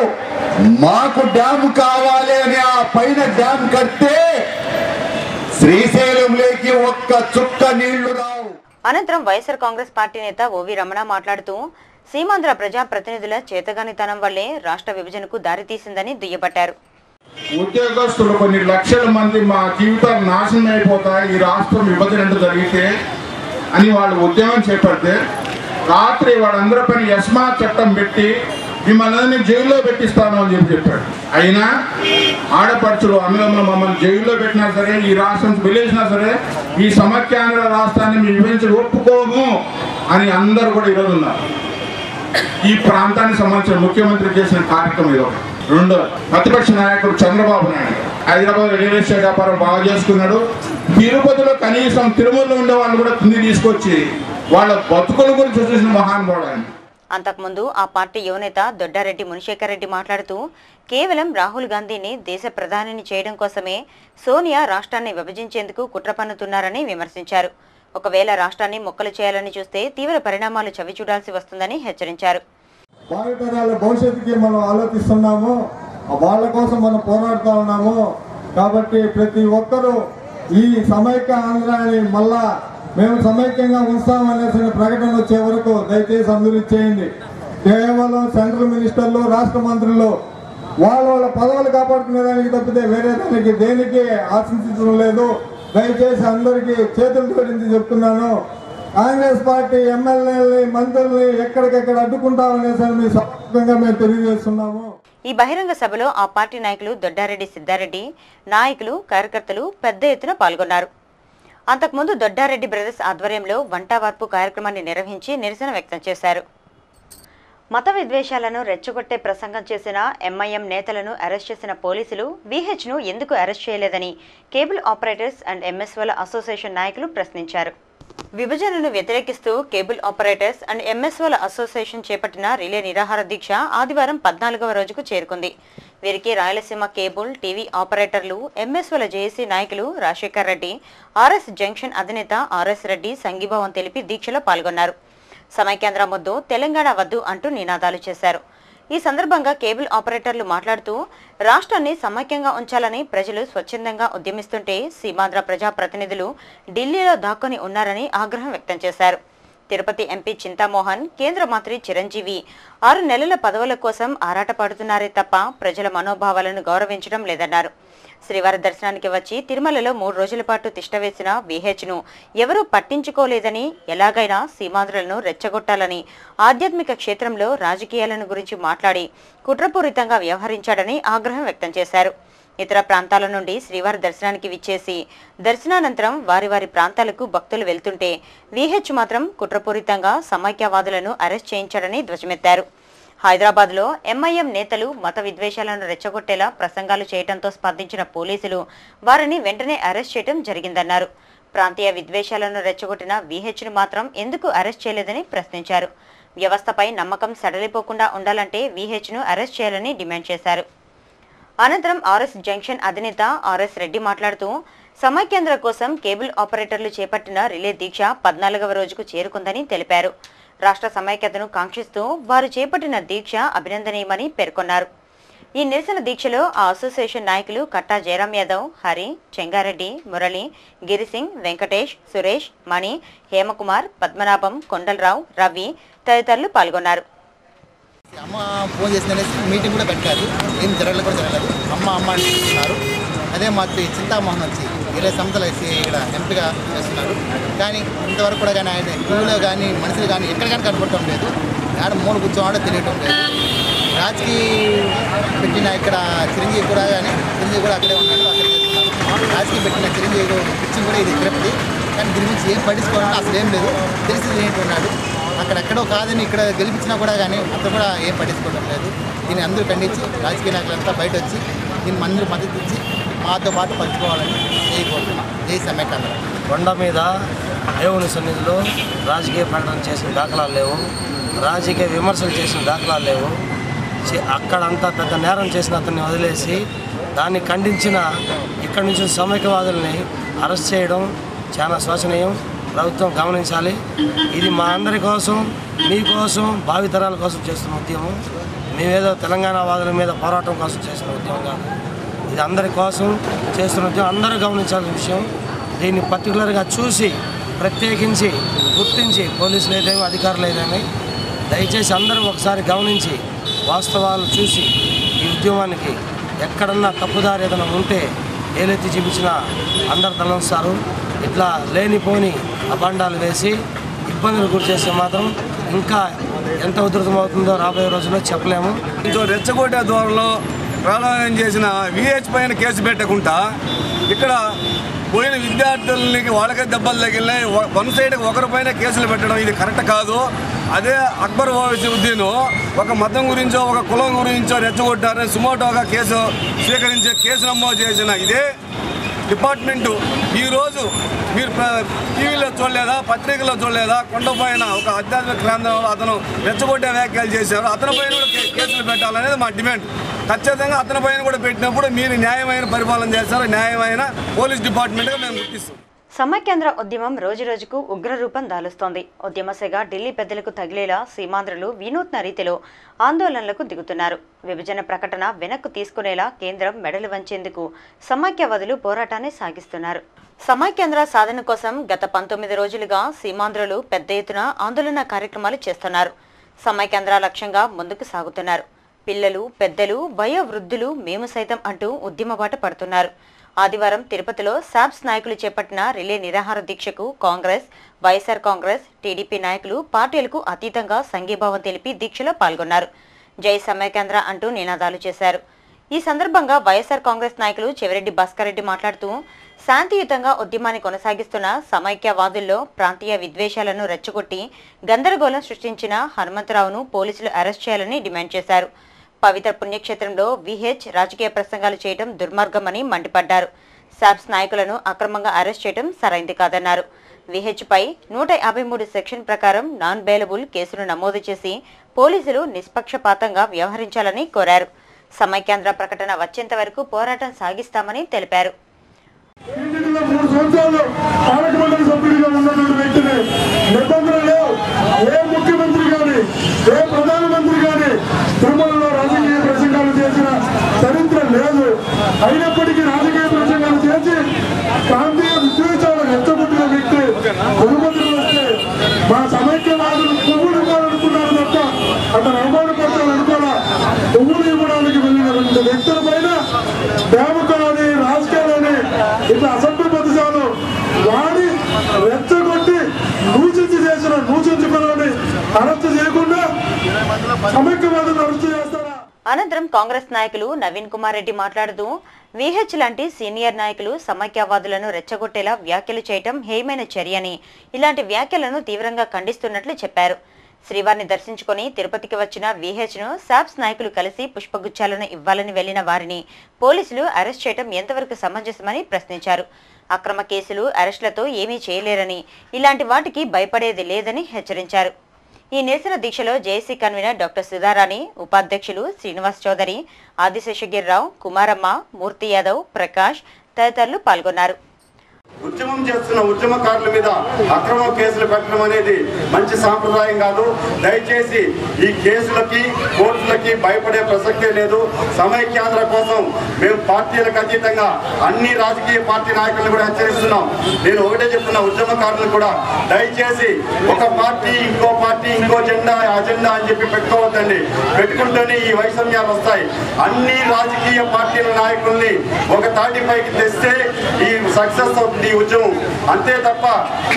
మాకు డ్యామ్ కావాలి అని ఆ పైన డ్యామ్ కడితే శ్రీశైలంలోకి ఒక్క చుక్క నీళ్లు రావు. అనంతరం వైఎస్ఆర్ కాంగ్రెస్ పార్టీ నేత ఓవి రమణ మాట్లాడుతూ సీమాంధ్ర ప్రజా ప్రతినిధుల చేతగానితనం వల్లే రాష్ట్ర విభజనకు దారితీసిందని దుయ్యబట్టారు. ఉద్యోగస్తులు కొన్ని లక్షల మంది మా జీవితాలు నాశనం అయిపోతాయి ఈ రాష్ట్రం విభజన జరిగితే అని వాళ్ళు ఉద్యమం చేపడితే రాత్రి వాళ్ళందరి పైన యస్మా చట్టం పెట్టి మిమ్మల్ని జైల్లో పెట్టిస్తాను అని చెప్పాడు. అయినా ఆడపడుచులు అన్నదమ్ములు మమ్మల్ని జైల్లో పెట్టినా సరే, ఈ రాష్ట్రం వెలిసినా సరే, ఈ సమైక్యాంధ్ర రాష్ట్రాన్ని మేము విభజించి ఒప్పుకోము అని అందరూ కూడా ఈరోజు ఉన్నారు. ఈ ప్రాంతానికి సంబంధించిన ముఖ్యమంత్రి చేసిన కార్యక్రమం ఇది. రెండో, ప్రతిపక్ష నాయకుడు చంద్రబాబు నాయుడు హైదరాబాద్ రియల్ ఎస్టేట్ వ్యాపారం బాగా చేసుకున్నాడు. తిరుపతిలో కనీసం తిరుమలలో ఉండే వాళ్ళు కూడా కింది తీసుకొచ్చి వాళ్ళ బతుకుల గురించి చూసిన మహానుభావుడు ఆయన. అంతకుముందు ఆ పార్టీ యువనేత దొడ్డారెడ్డి మునిశేఖర్ రెడ్డి మాట్లాడుతూ కేవలం రాహుల్ గాంధీని దేశ ప్రధానిని చేయడం కోసమే సోనియా రాష్ట్రాన్ని విభజించేందుకు కుట్ర పన్నుతున్నారని విమర్శించారు. ఒకవేళ రాష్ట్రాన్ని మొక్కలు చేయాలని చూస్తే తీవ్ర పరిణామాలు చవిచూడాల్సి వస్తుందని హెచ్చరించారు. భావితరాల భవిష్యత్తుకి మనం ఆలోచిస్తున్నాము, వాళ్ళ కోసం మనం పోరాడుతూ ఉన్నాము. కాబట్టి ప్రతి ఒక్కరూ ఈ సమైక్య ఆంధ్రాని మళ్ళా మేము సమైక్యంగా ఉంచామనేసిన ప్రకటన వచ్చే వరకు దయచేసి అందరూ ఇచ్చేయండి. కేవలం సెంట్రల్ మినిస్టర్లు, రాష్ట్ర మంత్రులు వాళ్ళ పదవులు కాపాడుకునేదానికి తప్పితే వేరే దానికి దేనికి ఆశించడం లేదు. దయచేసి అందరికీ చేతులు జోడించి చెప్తున్నాను, కాంగ్రెస్ పార్టీ ఎమ్మెల్యేలని మంత్రుల్ని ఎక్కడికెక్కడ అడ్డుకుంటామనేసి మీ సందర్భంగా మేము తెలియజేస్తున్నాము. ఈ బహిరంగ సభలో ఆ పార్టీ నాయకులు దొడ్డారెడ్డి సిద్ధారెడ్డి, నాయకులు, కార్యకర్తలు పెద్ద ఎత్తున పాల్గొన్నారు. అంతకుముందు దొడ్డారెడ్డి బ్రదర్స్ ఆధ్వర్యంలో వంటవార్పు కార్యక్రమాన్ని నిర్వహించి నిరసన వ్యక్తం చేశారు. మత విద్వేషాలను రెచ్చగొట్టే ప్రసంగం చేసిన ఎంఐఎం నేతలను అరెస్ట్ చేసిన పోలీసులు వీహెచ్ను ఎందుకు అరెస్ట్ చేయలేదని కేబుల్ ఆపరేటర్స్ అండ్ ఎంఎస్ఓల అసోసియేషన్ నాయకులు ప్రశ్నించారు. విభజనను వ్యతిరేకిస్తూ కేబుల్ ఆపరేటర్స్ అండ్ ఎంఎస్ఓల అసోసియేషన్ చేపట్టిన రిలే నిరాహార దీక్ష ఆదివారం 14వ రోజుకు చేరుకుంది. వీరికి రాయలసీమ కేబుల్, టీవీ ఆపరేటర్లు, ఎంఎస్ఓల జేఏసీ నాయకులు రాజశేఖర్ రెడ్డి, ఆర్ఎస్ జంక్షన్ అధినేత ఆర్ఎస్ రెడ్డి సంఘీభావం తెలిపి దీక్షలో పాల్గొన్నారు. సమైక్యాంధ్ర వద్దు, తెలంగాణ వద్దు అంటూ నినాదాలు చేశారు. ఈ సందర్భంగా కేబుల్ ఆపరేటర్లు మాట్లాడుతూ రాష్ట్రాన్ని సమైక్యంగా ఉంచాలని ప్రజలు స్వచ్ఛందంగా ఉద్యమిస్తుంటే సీమాంధ్ర ప్రజాప్రతినిధులు ఢిల్లీలో దాక్కుని ఉన్నారని ఆగ్రహం వ్యక్తం చేశారు. తిరుపతి ఎంపీ చింతామోహన్, కేంద్ర మంత్రి చిరంజీవి 6 నెలల పదవుల కోసం ఆరాటపడుతున్నారే తప్ప ప్రజల మనోభావాలను గౌరవించడం లేదన్నారు. శ్రీవారి దర్శనానికి వచ్చి తిరుమలలో 3 రోజుల పాటు తిష్టవేసిన వీహెచ్ను ఎవరూ పట్టించుకోలేదని, ఎలాగైనా సీమాంధ్రులను రెచ్చగొట్టాలని, ఆధ్యాత్మిక క్షేత్రంలో రాజకీయాలను గురించి మాట్లాడి కుట్రపూరితంగా వ్యవహరించాడని ఆగ్రహం వ్యక్తం చేశారు. ఇతర ప్రాంతాల నుండి శ్రీవారి దర్శనానికి విచ్చేసి దర్శనానంతరం వారి వారి ప్రాంతాలకు భక్తులు వెళ్తుంటే వీహెచ్ మాత్రం కుట్రపూరితంగా సమైక్యవాదులను అరెస్ట్ చేయించాడని ధ్వజమెత్తారు. హైదరాబాద్లో ఎంఐఎం నేతలు మత విద్వేషాలను రెచ్చగొట్టేలా ప్రసంగాలు చేయడంతో స్పందించిన పోలీసులు వారిని వెంటనే అరెస్ట్ చేయడం జరిగిందన్నారు. ప్రాంతీయ విద్వేషాలను రెచ్చగొట్టిన వీహెచ్ను మాత్రం ఎందుకు అరెస్ట్ చేయలేదని ప్రశ్నించారు. వ్యవస్థపై నమ్మకం సడలిపోకుండా ఉండాలంటే వీహెచ్ను అరెస్ట్ చేయాలని డిమాండ్ చేశారు. అనంతరం ఆర్ఎస్ జంక్షన్ అధినేత ఆర్ఎస్ రెడ్డి మాట్లాడుతూ సమైక్యాంధ్ర కోసం కేబుల్ ఆపరేటర్లు చేపట్టిన రిలే దీక్ష 14వ రోజుకు చేరుకుందని తెలిపారు. రాష్ట్ర సమైక్యతను కాంక్షిస్తూ వారు చేపట్టిన దీక్ష అభినందనీయమని పేర్కొన్నారు. ఈ నిరసన దీక్షలో ఆ అసోసియేషన్ నాయకులు కట్టా జయరాం యాదవ్, హరి, చెంగారెడ్డి, మురళి, గిరిసింగ్, వెంకటేష్, సురేష్, మణి, హేమకుమార్, పద్మనాభం, కొండలరావు, రవి తదితరులు పాల్గొన్నారు. అమ్మ ఫోన్ చేసిందనేసి మీటింగ్ కూడా పెట్టారు, ఏం జరగలేదు. అమ్మ అంటున్నారు. అదే మాకు చింతామోహన్ వచ్చి 20 సంవత్సరాలు వేసి ఇక్కడ ఎంపీగా చేస్తున్నారు. కానీ ఇంతవరకు కూడా కానీ ఆయన టీవీలో కానీ మనుషులు కానీ ఎక్కడ కానీ కనపడటం లేదు. ఆడ మూల కూర్చోవాడో తెలియటం లేదు. రాజకీయ పెట్టిన ఇక్కడ చిరంజీవి కూడా అక్కడే ఉన్నాడు, అక్కడ చేస్తున్నారు. రాజకీయ పెట్టిన చిరంజీవి పిచ్చింగ్ కూడా ఇది తిరుపతి. కానీ దీని గురించి ఏం పట్టించుకోవాలని అసలు ఏం లేదు. తెలిసింది ఏంటి ఉన్నాడు అక్కడెక్కడో కాదని ఇక్కడ గెలిపించినా కూడా కానీ అంత కూడా ఏం పట్టించుకోవడం లేదు. దీన్ని అందరూ ఖండించి రాజకీయ నాయకులంతా బయట వచ్చి దీన్ని అందరూ మద్దతు ఇచ్చి మాతో పాటు పంచుకోవాలని చేయబోతున్నాం. జై సమైక్యాంధ్ర. కొండ మీద దేవుని సన్నిధిలో రాజకీయ ప్రకటన చేసిన దాఖలాలు లేవు, రాజకీయ విమర్శలు చేసిన దాఖలాలు లేవు. అక్కడంతా పెద్ద నేరం చేసిన అతన్ని వదిలేసి దాన్ని ఖండించిన ఇక్కడి నుంచి సమైక్యవాదుల్ని అరెస్ట్ చేయడం చాలా శోచనీయం. ప్రభుత్వం గమనించాలి. ఇది మా అందరి కోసం, మీకోసం, భావితరాల కోసం చేస్తున్న ఉద్యమం. మేమేదో తెలంగాణ వాదుల మీద పోరాటం కోసం చేస్తున్న ఉద్యమం కాదు. ఇది అందరి కోసం చేస్తున్న ఉద్యమం. అందరూ గమనించాల్సిన విషయం. దీన్ని పర్టికులర్గా చూసి ప్రత్యేకించి గుర్తించి పోలీసులు ఏదేమి అధికారులు ఏదేమి దయచేసి అందరూ ఒకసారి గమనించి వాస్తవాలు చూసి ఈ ఉద్యమానికి ఎక్కడన్నా తప్పుదారి ఏదైనా ఉంటే ఏలెత్తి చూపించినా అందరు తలొస్తారు. ఇట్లా లేనిపోని అబండాలు వేసి ఇబ్బందులు గురి చేస్తే మాత్రం ఇంకా ఎంత ఉధృతమవుతుందో రాబోయే రోజుల్లో చెప్పలేము. కొంచెం రెచ్చగొట్టే దూరంలో ప్రాణాయం చేసిన విహెచ్ పైన కేసు పెట్టకుండా ఇక్కడ పోయిన విద్యార్థులకి వాళ్ళకే దెబ్బలు తగిలినాయి. వన్ సైడ్ ఒకరిపైన కేసులు పెట్టడం ఇది కరెక్ట్ కాదు. అదే అక్బర్ ఓవైసీద్దీన్ ఒక మతం గురించో ఒక కులం గురించో రెచ్చగొట్టారని సుమోటోగా కేసు స్వీకరించే కేసు నమోదు చేసిన ఇదే డిపార్ట్మెంటు ఈరోజు మీరు టీవీలో చూడలేదా, పత్రికల్లో చూడలేదా, కొండపైన ఒక ఆధ్యాత్మిక కేంద్రంలో అతను రెచ్చగొట్టే వ్యాఖ్యలు చేశారు. అతని పైన కూడా కేసులు పెట్టాలనేది మా డిమాండ్. ఖచ్చితంగా అతని పైన కూడా పెట్టినప్పుడు మీరు న్యాయమైన పరిపాలన చేస్తారు, న్యాయమైన పోలీస్ డిపార్ట్మెంట్గా మేము గుర్తిస్తాం. సమైక్యాంధ్ర ఉద్యమం రోజురోజుకు ఉగ్రరూపం దాలుస్తోంది. ఉద్యమసేగ ఢిల్లీ పెద్దలకు తగిలేలా సీమాంధ్రులు వినూత్న రీతిలో ఆందోళనలకు దిగుతున్నారు. విభజన ప్రకటన వెనక్కు తీసుకునేలా కేంద్రం మెడలు వంచేందుకు సమైక్యవాదులు పోరాటాన్ని సాగిస్తున్నారు. సమైక్యాంధ్ర సాధన కోసం గత 19 రోజులుగా సీమాంధ్రులు పెద్ద ఎత్తున ఆందోళన కార్యక్రమాలు చేస్తున్నారు. సమైక్యాంధ్ర లక్ష్యంగా ముందుకు సాగుతున్నారు. పిల్లలు, పెద్దలు, వయోవృద్ధులు మేము సైతం అంటూ ఉద్యమ బాట పడుతున్నారు. ఆదివారం తిరుపతిలో సాబ్స్ నాయకులు చేపట్టిన రిలే నిరాహార దీక్షకు కాంగ్రెస్, వైఎస్ఆర్ కాంగ్రెస్, టీడీపీ నాయకులు పార్టీలకు అతీతంగా సంఘీభావం తెలిపి దీక్షలో పాల్గొన్నారు. జై సమైక్యాంధ్ర అంటూ నినాదాలు చేశారు. ఈ సందర్భంగా వైఎస్ఆర్ కాంగ్రెస్ నాయకులు చెవిరెడ్డి భాస్కర్ రెడ్డి మాట్లాడుతూ శాంతియుతంగా ఉద్యమాన్ని కొనసాగిస్తున్న సమైక్యవాదుల్లో ప్రాంతీయ విద్వేషాలను రెచ్చగొట్టి గందరగోళం సృష్టించిన హనుమంతరావును పోలీసులు అరెస్ట్ చేయాలని డిమాండ్ చేశారు. పవిత్ర పుణ్యక్షేత్రంలో విహెచ్ రాజకీయ ప్రసంగాలు చేయడం దుర్మార్గమని మండిపడ్డారు. సాబ్స్ నాయకులను అక్రమంగా అరెస్ట్ చేయడం సరైంది కాదన్నారు. విహెచ్ పై 153 సెక్షన్ ప్రకారం నాన్ బెయిలబుల్ కేసును నమోదు చేసి పోలీసులు నిష్పక్షపాతంగా వ్యవహరించాలని కోరారు. సమైక్యాంధ్ర ప్రకటన వచ్చేంత వరకు పోరాటం సాగిస్తామని తెలిపారు. 3 సంవత్సరాలు పాలకమండలి సభ్యుడిగా ఉన్నటువంటి వ్యక్తిని నిబంధనలు ఏ ముఖ్యమంత్రి కానీ ఏ ప్రధానమంత్రి కానీ తిరుమలలో రాజకీయ ప్రసంగాలు చేసిన చరిత్ర లేదు. అయినప్పటికీ రాజకీయ ప్రసంగాలు చేసి ప్రాంతీయ విద్వేషాలు రెచ్చగొట్టిన వ్యక్తి తిరుపతిలో వస్తే మా సమైక్యవాదులు పువ్వులు ఇవ్వాలనుకున్నారు తప్ప అతను అవమానపరచాలనుకోవాలా. పువ్వులు ఇవ్వడానికి వెళ్ళినటువంటి వ్యక్తుల పైన డ్యాముకాలని రాజకీయాలని ఇట్లా అసభ్య పదజాలు వాడి రెచ్చగొట్టి నూచించుకుని అరెస్ట్ చేయకుండా సమైక్యవాదులను అరెస్ట్ చేస్తారా? అనంతరం కాంగ్రెస్ నాయకులు నవీన్ కుమార్ రెడ్డి మాట్లాడుతూ విహెచ్ లాంటి సీనియర్ నాయకులు సమైక్యవాదులను రెచ్చగొట్టేలా వ్యాఖ్యలు చేయటం హేయమైన చర్యని, ఇలాంటి వ్యాఖ్యలను తీవ్రంగా ఖండిస్తున్నట్లు చెప్పారు. శ్రీవారిని దర్శించుకుని తిరుపతికి వచ్చిన విహెచ్ను సాబ్స్ నాయకులు కలిసి పుష్పగుచ్చాలను ఇవ్వాలని వెళ్లిన వారిని పోలీసులు అరెస్ట్ చేయడం ఎంతవరకు సమంజసమని ప్రశ్నించారు. అక్రమ కేసులు, అరెస్టులతో ఏమీ చేయలేరని, ఇలాంటి వాటికి భయపడేది లేదని హెచ్చరించారు. ఈ నిరసన దీక్షలో జేఏసీ కన్వీనర్ డాక్టర్ సుధారాణి, ఉపాధ్యక్షులు శ్రీనివాస్ చౌదరి, ఆదిశేషగిరిరావు, కుమారమ్మ, మూర్తి యాదవ్, ప్రకాష్ తదితరులు పాల్గొన్నారు. ఉద్యమం చేస్తున్న ఉద్యమకారుల మీద అక్రమ కేసులు పెట్టడం అనేది మంచి సాంప్రదాయం కాదు. దయచేసి ఈ కేసులకి, కోర్టులకి భయపడే ప్రసక్తే లేదు. సమైక్యాంధ్ర కోసం మేము పార్టీలకు అతీతంగా అన్ని రాజకీయ పార్టీ నాయకులను కూడా హెచ్చరిస్తున్నాం. నేను ఒకటే చెప్తున్నా, ఉద్యమకారులు కూడా దయచేసి ఒక పార్టీ ఇంకో పార్టీ ఇంకో అజెండా అని చెప్పి పెట్టుకోవద్దండి. పెట్టుకుంటేనే ఈ వైషమ్యాలు వస్తాయి. అన్ని రాజకీయ పార్టీల నాయకుల్ని ఒక తాటిపైకి తెస్తే ఈ సక్సెస్ అవుతుంది ఈ ఉద్యమం. అంతే తప్ప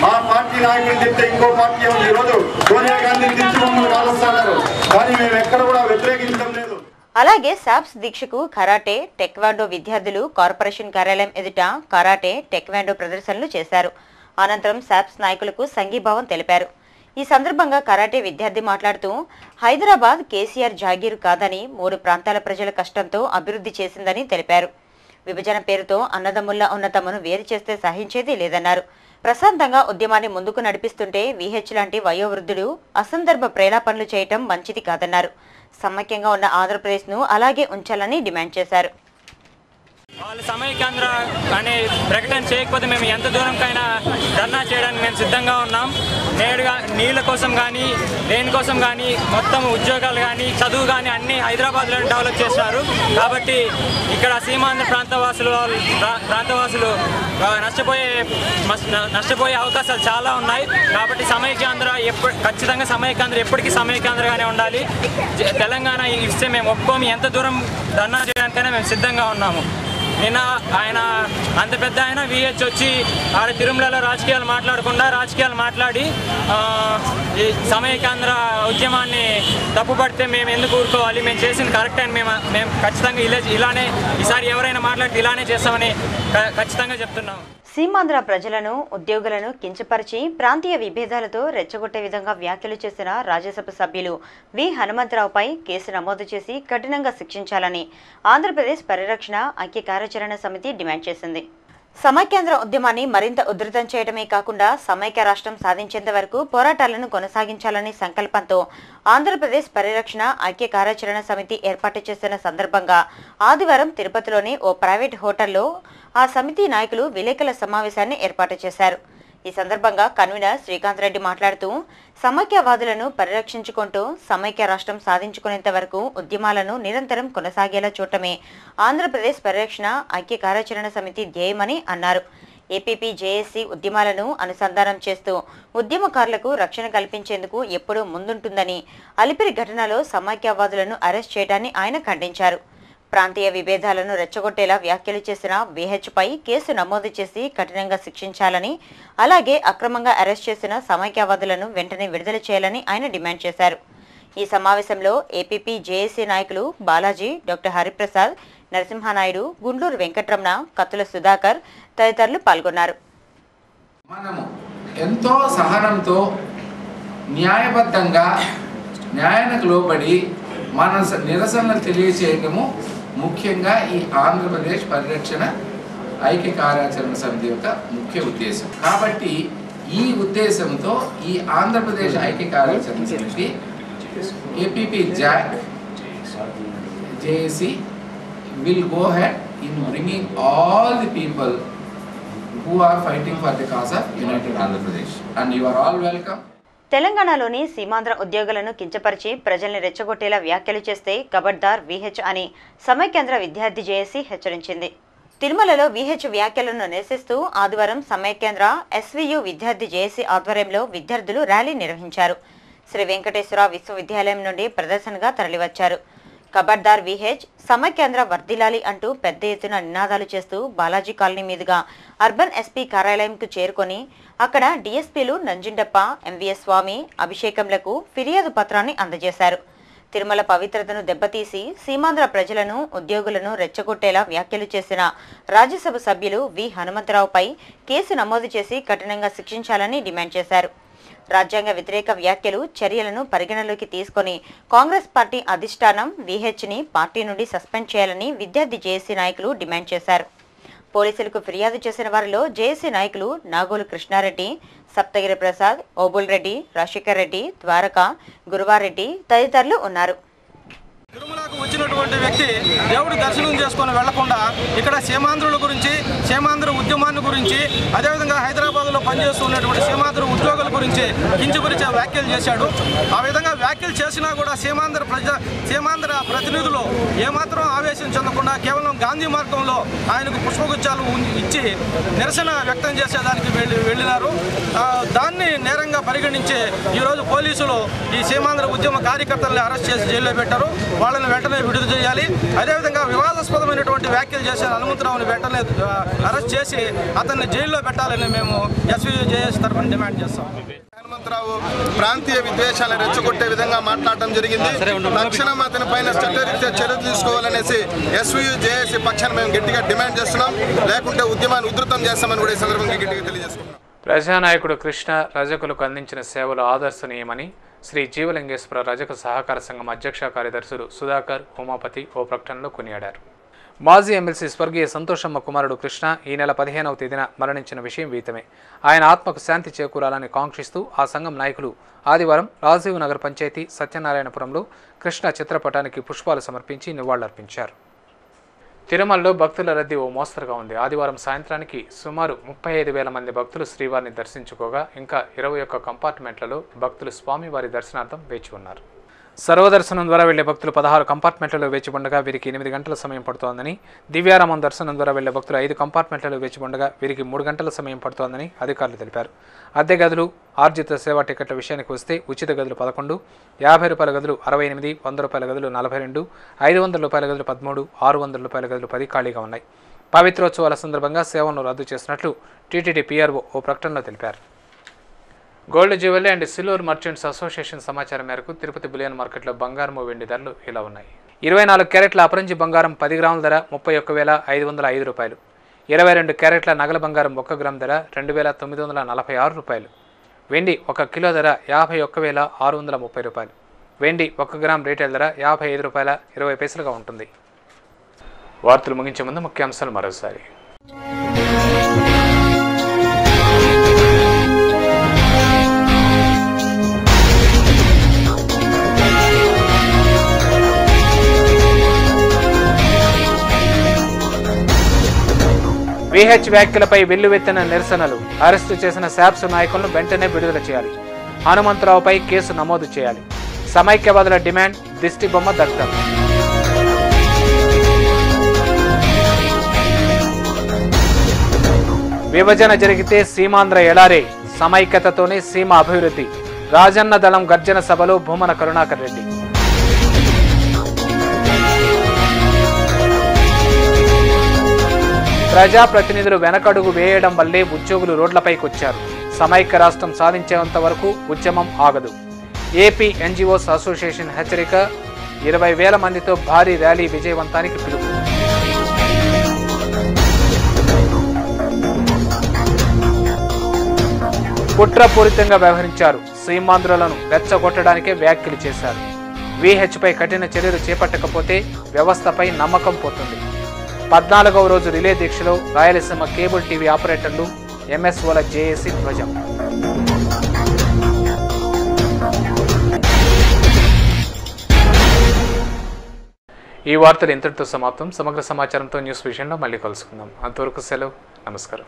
మా పార్టీ నాయకులు తింటే ఇంకో పార్టీ ఉంది. ఈరోజు సోనియా గాంధీని తిరిగి మమ్మల్ని కాలుస్తున్నారు, కానీ మేము ఎక్కడ కూడా వ్యతిరేకించడం లేదు. అలాగే సాబ్స్ దీక్షకు కరాటే, టెక్వాండో విద్యార్థులు కార్పొరేషన్ కార్యాలయం ఎదుట కరాటే, టెక్వాండో ప్రదర్శనలు చేశారు. అనంతరం సాబ్స్ నాయకులకు సంఘీభావం తెలిపారు. ఈ సందర్భంగా కరాటే విద్యార్థి మాట్లాడుతూ హైదరాబాద్ కేసీఆర్ జాగీరు కాదని 3 ప్రాంతాల ప్రజల కష్టంతో అభివృద్ధి చేసిందని తెలిపారు. విభజన పేరుతో అన్నదమ్ముల్లా ఉన్న తమను వేరు చేస్తే సహించేది లేదన్నారు. ప్రశాంతంగా ఉద్యమాన్ని ముందుకు నడిపిస్తుంటే విహెచ్ లాంటి వయోవృద్ధుడు అసందర్భ ప్రేలాపనలు చేయటం మంచిది కాదన్నారు. సమైక్యంగా ఉన్న ఆంధ్రప్రదేశ్ను అలాగే ఉంచాలని డిమాండ్ చేశారు. వాళ్ళు సమైక్యాంధ్ర అనే ప్రకటన చేయకపోతే మేము ఎంత దూరంకైనా ధర్నా చేయడానికి మేము సిద్ధంగా ఉన్నాం. నేరుగా నీళ్ళ కోసం కానీ దేనికోసం కానీ మొత్తం ఉద్యోగాలు కానీ చదువు కానీ అన్నీ హైదరాబాద్లో డెవలప్ చేస్తున్నారు. కాబట్టి ఇక్కడ సీమాంధ్ర ప్రాంతవాసులు నష్టపోయే అవకాశాలు చాలా ఉన్నాయి. కాబట్టి సమైక్యాంధ్ర ఖచ్చితంగా సమైక్యాంధ్ర ఎప్పటికీ సమైక్యాంధ్రగానే ఉండాలి. తెలంగాణ ఇస్తే మేము ఒప్పుకోము, ఎంత దూరం ధర్నా చేయడానికైనా మేము సిద్ధంగా ఉన్నాము. నిన్న ఆయన అంత పెద్ద ఆయన VH వచ్చి ఆడ తిరుమలలో రాజకీయాలు మాట్లాడి ఈ సమైక్యాంధ్ర ఉద్యమాన్ని తప్పుపడితే మేము ఎందుకు ఊరుకోవాలి, మేము చేసింది కరెక్ట్ అని మేము ఖచ్చితంగా ఇలానే ఈసారి ఎవరైనా మాట్లాడితే ఇలానే చేస్తామని ఖచ్చితంగా చెప్తున్నాము. సీమాంధ్ర ప్రజలను ఉద్యోగులను కించపరిచి ప్రాంతీయ విభేదాలతో రెచ్చగొట్టే విధంగా వ్యాఖ్యలు చేసిన రాజ్యసభ సభ్యులు వి హనుమంతరావుపై కేసు నమోదు చేసి కఠినంగా శిక్షించాలని ఆంధ్రప్రదేశ్ పరిరక్షణ ఐక్య కార్యాచరణ సమితి డిమాండ్ చేసింది. సమైక్యాంధ్ర ఉద్యమాన్ని మరింత ఉధృతం చేయడమే కాకుండా సమైక్య రాష్ట్రం సాధించేంత వరకు పోరాటాలను కొనసాగించాలని సంకల్పంతో ఆంధ్రప్రదేశ్ పరిరక్షణ ఐక్య కార్యాచరణ సమితి ఏర్పాటు చేసిన సందర్భంగా ఆదివారం తిరుపతిలోని ఓ ప్రైవేట్ హోటల్లో ఆ సమితి నాయకులు విలేకరుల సమావేశాన్ని ఏర్పాటు చేశారు. ఈ సందర్భంగా కన్వీనర్ శ్రీకాంత్ రెడ్డి మాట్లాడుతూ సమైక్యవాదులను పరిరక్షించుకుంటూ సమైక్య రాష్ట్రం సాధించుకునేంత వరకు ఉద్యమాలను నిరంతరం కొనసాగేలా చూడటమే ఆంధ్రప్రదేశ్ పరిరక్షణ ఐక్య కార్యాచరణ సమితి ధ్యేయమని అన్నారు. ఏపీపీ జేఏసీ ఉద్యమాలను అనుసంధానం చేస్తూ ఉద్యమకారులకు రక్షణ కల్పించేందుకు ఎప్పుడూ ముందుంటుందని, అలిపిరి ఘటనలో సమైక్యవాదులను అరెస్ట్ చేయడాన్ని ఆయన ఖండించారు. ప్రాంతీయ విభేదాలను రెచ్చగొట్టేలా వ్యాఖ్యలు చేసిన VHపై కేసు నమోదు చేసి కఠినంగా శిక్షించాలని, అలాగే అక్రమంగా అరెస్ట్ చేసిన సమైక్యవాదులను వెంటనే విడుదల చేయాలని ఆయన డిమాండ్ చేశారు. ఈ సమావేశంలో ఏపీపీ జేఏసీ నాయకులు బాలాజీ, డాక్టర్ హరిప్రసాద్, నరసింహానాయుడు, గుండూరు వెంకట్రమణ, కత్తుల సుధాకర్ తదితరులు పాల్గొన్నారు. మనము ఎంతో సహనంతో న్యాయబద్ధంగా న్యాయానికి లోబడి మన నిరసనలు తెలియచేయడము ముఖ్యంగా ఈ ఆంధ్రప్రదేశ్ పరిరక్షణ ఐక్య కార్యాచరణ సమితి యొక్క ముఖ్య ఉద్దేశం. కాబట్టి ఈ ఉద్దేశంతో ఈ ఆంధ్రప్రదేశ్ ఐక్య కార్యాచరణ సమితి APP JAC JAC will go ahead in bringing all the people who are fighting for the cause of United Andhra Pradesh, and you are all welcome. తెలంగాణలోని సీమాంధ్ర ఉద్యోగులను కించపరిచి ప్రజల్ని రెచ్చగొట్టేలా వ్యాఖ్యలు చేస్తే ఖబర్దార్ VH అని సమైక్యాంధ్ర విద్యార్థి జేఏసీ హెచ్చరించింది. తిరుమలలో VH వ్యాఖ్యలను నిరసిస్తూ ఆదివారం సమైక్యాంధ్ర SVU విద్యార్థి జేఏసీ ఆధ్వర్యంలో విద్యార్థులు ర్యాలీ నిర్వహించారు. శ్రీ వెంకటేశ్వర విశ్వవిద్యాలయం నుండి ప్రదర్శనగా తరలివచ్చారు. ఖబర్దార్ VH, సమైక్యాంధ్ర వర్ధిల్లాలి అంటూ పెద్ద ఎత్తున నినాదాలు చేస్తూ బాలాజీ కాలనీ మీదుగా అర్బన్ SP కార్యాలయంకు చేరుకొని అక్కడ DSPలు నంజుండప్ప, MVS స్వామి అభిషేకంలకు ఫిర్యాదు పత్రాన్ని అందజేశారు. తిరుమల పవిత్రతను దెబ్బతీసి సీమాంధ్ర ప్రజలను ఉద్యోగులను రెచ్చగొట్టేలా వ్యాఖ్యలు చేసిన రాజ్యసభ సభ్యులు వి హనుమంతరావుపై కేసు నమోదు చేసి కఠినంగా శిక్షించాలని డిమాండ్ చేశారు. రాజ్యాంగ వ్యతిరేక వ్యాఖ్యలు చర్యలను పరిగణలోకి తీసుకొని కాంగ్రెస్ పార్టీ అధిష్టానం VHని పార్టీ నుండి సస్పెండ్ చేయాలని విద్యార్థి జేఏసీ నాయకులు డిమాండ్ చేశారు. పోలీసులకు ఫిర్యాదు చేసిన వారిలో జేఏసీ నాయకులు నాగోలు కృష్ణారెడ్డి, సప్తగిరి ప్రసాద్, ఓబుల్ రెడ్డి, రాజశేఖర్ రెడ్డి, ద్వారకా, గురువారెడ్డి తదితరులు ఉన్నారు. తిరుమలకు వచ్చినటువంటి వ్యక్తి దేవుడి దర్శనం చేసుకొని వెళ్లకుండా ఇక్కడ సీమాంధ్రుల గురించి, సీమాంధ్ర ఉద్యమాన్ని గురించి, అదేవిధంగా హైదరాబాద్లో పనిచేస్తున్నటువంటి సీమాంధ్ర ఉద్యోగుల గురించి కించపరిచే వ్యాఖ్యలు చేశాడు. ఆ విధంగా వ్యాఖ్యలు చేసినా కూడా సీమాంధ్ర ప్రతినిధులు ఏమాత్రం ఆవేశం చెందకుండా కేవలం గాంధీ మార్గంలో ఆయనకు పుష్పగుచ్చాలు ఇచ్చి నిరసన వ్యక్తం చేసేదానికి వెళ్ళినారు. దాన్ని నేరంగా పరిగణించి ఈరోజు పోలీసులు ఈ సీమాంధ్ర ఉద్యమ కార్యకర్తల్ని అరెస్ట్ చేసి జైల్లో పెట్టారు. వాళ్ళని వెంటనే విడుదల చేయాలి. అదేవిధంగా వివాదాస్పదమైనటువంటి వ్యాఖ్యలు చేసిన హనుమంతరావుని వెంటనే అరెస్ట్ చేసి అతన్ని జైల్లో పెట్టాలని మేము SVU జేఏసీ తరఫున డిమాండ్ చేస్తాం. హనుమంతరావు ప్రాంతీయ విద్వేషాలను రెచ్చగొట్టే విధంగా మాట్లాడటం జరిగింది. తక్షణం అతని పైన చట్టరీత్యా చర్యలు తీసుకోవాలనేసి SVU జేఏసీ పక్షాన్ని మేము గట్టిగా డిమాండ్ చేస్తున్నాం. లేకుంటే ఉద్యమాన్ని ఉధృతం చేస్తామని కూడా ఈ సందర్భంగా గట్టిగా తెలియజేస్తున్నాం. ప్రజానాయకుడు కృష్ణ రజకులకు అందించిన సేవలు ఆదర్శనీయమని శ్రీ జీవలింగేశ్వర రజక సహకార సంఘం అధ్యక్ష కార్యదర్శులు సుధాకర్, ఉమాపతి ఓ ప్రకటనలో కొనియాడారు. మాజీ ఎమ్మెల్సీ స్వర్గీయ సంతోషమ్మ కుమారుడు కృష్ణ ఈ నెల 15వ తేదీన మరణించిన విషయం వీతమే. ఆయన ఆత్మకు శాంతి చేకూరాలని కాంక్షిస్తూ ఆ సంఘం నాయకులు ఆదివారం రాజీవ్ నగర్ పంచాయతీ సత్యనారాయణపురంలో కృష్ణ చిత్రపటానికి పుష్పాలు సమర్పించి నివాళులర్పించారు. తిరుమలలో భక్తుల రద్దీ ఓ మోస్తరుగా ఉంది. ఆదివారం సాయంత్రానికి సుమారు 35,000 మంది భక్తులు శ్రీవారిని దర్శించుకోగా ఇంకా 21 కంపార్ట్మెంట్లలో భక్తులు స్వామివారి దర్శనార్థం వేచి ఉన్నారు. సర్వదర్శనం ద్వారా వెళ్లే భక్తులు 16 కంపార్ట్మెంట్లలో వేచి ఉండగా వీరికి 8 గంటల సమయం పడుతోందని, దివ్యారామం దర్శనం ద్వారా వెళ్లే భక్తులు 5 కంపార్ట్మెంట్లలో వేచి ఉండగా వీరికి 3 గంటల సమయం పడుతోందని అధికారులు తెలిపారు. అద్దె గదులు, ఆర్జిత సేవా టికెట్ల విషయానికి వస్తే ఉచిత గదులు 11, 50 రూపాయల గదులు 68, 100 రూపాయల గదులు 42, 500 రూపాయల గదులు 13, 600 రూపాయల గదులు 10 ఖాళీగా ఉన్నాయి. పవిత్రోత్సవాల సందర్భంగా సేవలను రద్దు చేసినట్లు టీటీడీ పీఆర్ఓ ఓ ప్రకటనలో తెలిపారు. Gold jewellery and silver merchants association సమాచారం మేరకు తిరుపతి బులియన్ మార్కెట్లో బంగారం వెండి ధరలు ఇలా ఉన్నాయి. 24 క్యారెట్ల అపరంజి బంగారం 10 గ్రాముల ధర 31,505 రూపాయలు. 22 క్యారెట్ల నగల బంగారం 1 గ్రామ్ ధర 2,946 రూపాయలు. వెండి 1 కిలో ధర 51,630 రూపాయలు. వెండి 1 గ్రామ్ రీటైల్ ధర 55 రూపాయల 20 పైసలుగా ఉంటుంది. వార్తలు ముగించే ముందు ముఖ్యాంశాలు మరోసారి. విహెచ్ వ్యాఖ్యలపై వెల్లువెత్తిన నిరసనలు. అరెస్టు చేసిన శాప్స్ నాయకులను వెంటనే విడుదల చేయాలి. హనుమంతరావుపై కేసు నమోదు చేయాలి. సమైక్యవాదుల డిమాండ్. దిష్టి బొమ్మ దగ్ధం. విభజన జరిగితే సీమాంధ్ర ఎడారే, సమైక్యతతోనే సీమ అభివృద్ధి. రాజన్న దళం గర్జన సభలో భూమన కరుణాకర్ రెడ్డి. ప్రజాప్రతినిధులు వెనకడుగు వేయడం వల్లే ఉద్యోగులు రోడ్లపైకి వచ్చారు. సమైక్య రాష్ట్రం సాధించేంత వరకు ఉద్యమం ఆగదు. ఏపీ ఎన్జీఓస్ అసోసియేషన్ హెచ్చరిక. 20,000 మందితో భారీ ర్యాలీ విజయవంతానికి పిలుపు. కుట్రపూరితంగా వ్యవహరించారు. సీమాంధ్రులను రెచ్చగొట్టడానికే వ్యాఖ్యలు చేశారు. విహెచ్పై కఠిన చర్యలు చేపట్టకపోతే వ్యవస్థపై నమ్మకం పోతుంది. 14వ రోజు రిలే దీక్షలో రాయలసీమ కేబుల్ టీవీ ఆపరేటర్లు, ఎంఎస్ఓల జేఏసీ ధ్వజం. ఈ వార్తలు ఇంతటితో సమాప్తం. సమగ్ర సమాచారంతో న్యూస్ విజన్లో మళ్ళీ కలుసుకుందాం. అంతవరకు సెలవు. నమస్కారం.